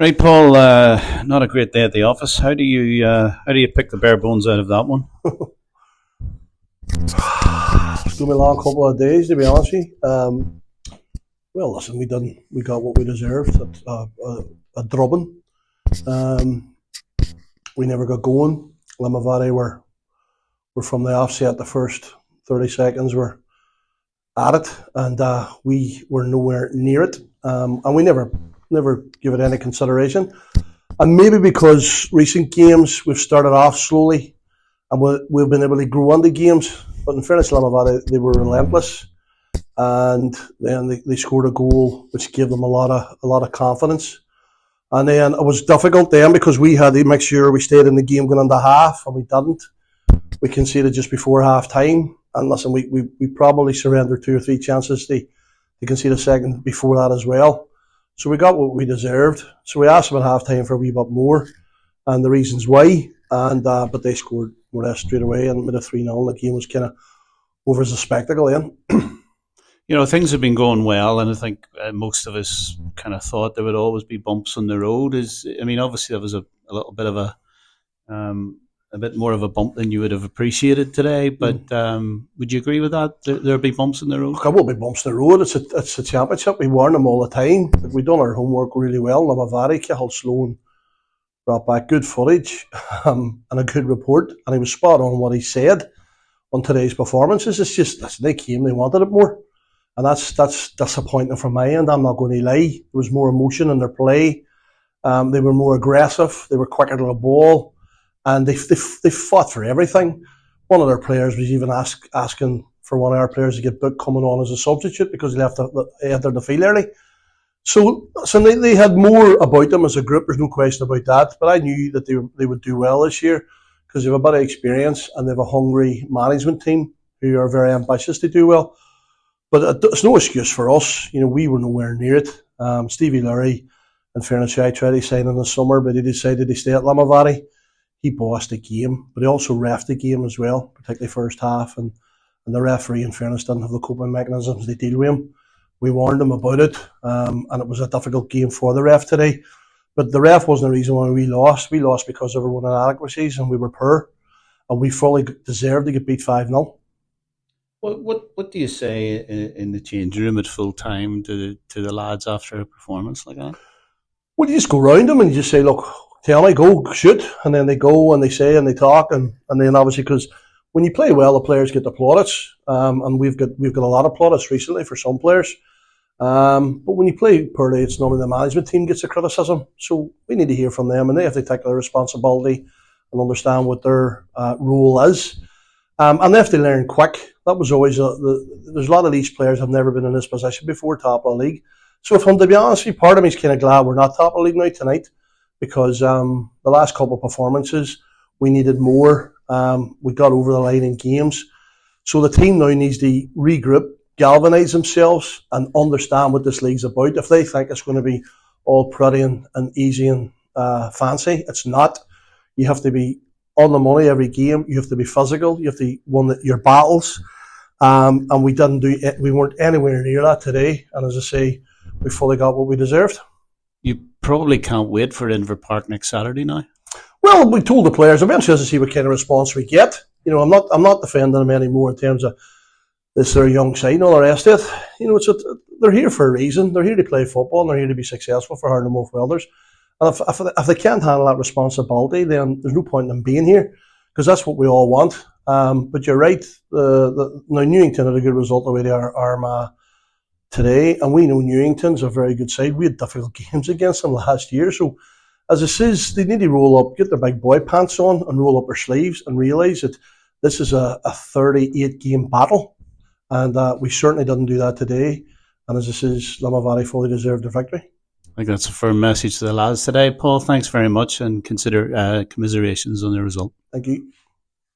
Right, Paul. Not a great day at the office. How do you pick the bare bones out of that one? It's going to be a long couple of days, to be honest with you. Well, listen, we got what we deserved. A drubbing. Um, we never got going. Limavady were from the offset. The first 30 seconds were at it, and we were nowhere near it. And we never give it any consideration. And maybe because recent games we've started off slowly, and we've been able to grow on the games. But in fairness, Limavady, they were relentless, and then they scored a goal which gave them a lot of confidence. And then it was difficult then because we had to make sure we stayed in the game going into half, and we didn't. We conceded just before half time, and listen, we probably surrendered two or three chances to concede a second before that as well. So we got what we deserved. So we asked them at half time for a wee bit more, and the reasons why, and but they scored more or less straight away and made a 3-0. The game was kind of over as a spectacle then. Things have been going well, and I think most of us kind of thought there would always be bumps on the road. Obviously, there was a little bit of a bit more of a bump than you would have appreciated today. But would you agree with that? There'll be bumps in the road. Look, there will be bumps in the road. It's a championship. We warn them all the time. We've done our homework really well. Limavady, Cahill Sloan brought back good footage and a good report, and he was spot on what he said on today's performances. It's just, listen, they came, they wanted it more. And that's disappointing from my end. I'm not going to lie. There was more emotion in their play. They were more aggressive. They were quicker to the ball, and they fought for everything. One of their players was even asking for one of our players to get booked coming on as a substitute because he entered the field early. So they had more about them as a group. There's no question about that. But I knew that they would do well this year because they have a bit of experience and they have a hungry management team who are very ambitious to do well. But it's no excuse for us. We were nowhere near it. Stevie Lurie, in fairness, I tried to sign in the summer, but he decided to stay at Limavady. He bossed the game, but he also reffed the game as well, particularly first half. And the referee, in fairness, didn't have the coping mechanisms to deal with him. We warned him about it, and it was a difficult game for the ref today. But the ref wasn't the reason why we lost. We lost because of our own inadequacies, and we were poor. And we fully deserved to get beat 5-0. What do you say in the change room at full time to the lads after a performance like that? Well, you just go round them and you just say, look, tell me, go, shoot. And then they go and they say and they talk. And then obviously, because when you play well, the players get the plaudits. And we've got a lot of plaudits recently for some players. But when you play poorly, it's normally the management team gets the criticism. So we need to hear from them, and they have to take their responsibility and understand what their role is. And they have to learn quick. That was always there's a lot of these players have never been in this position before, top of the league. So if I'm to be honest with you, part of me is kind of glad we're not top of the league now tonight, because the last couple of performances we needed more. We got over the line in games. So the team now needs to regroup, galvanise themselves and understand what this league's about. If they think it's going to be all pretty and easy and fancy, it's not. You have to be on the money every game. You have to be physical. You have to win your battles. And we didn't do it. We weren't anywhere near that today. And as I say, we fully got what we deserved. You probably can't wait for Inver Park next Saturday now. Well, we told the players eventually to see what kind of response we get. I'm not defending them anymore in terms of this their young side and all the rest of it. They're here for a reason. They're here to play football and they're here to be successful for Harlem Wolf Welders. And if they can't handle that responsibility, then there's no point in them being here, because that's what we all want. But you're right. Now Newington had a good result away to Armagh today, and we know Newington's a very good side. We had difficult games against them last year. So, as it says, they need to roll up, get their big boy pants on, and roll up their sleeves, and realise that this is a 38-game battle, and we certainly didn't do that today. And as it says, Limavady fully deserved the victory. I think that's a firm message to the lads today. Paul, thanks very much, and consider commiserations on the result. Thank you.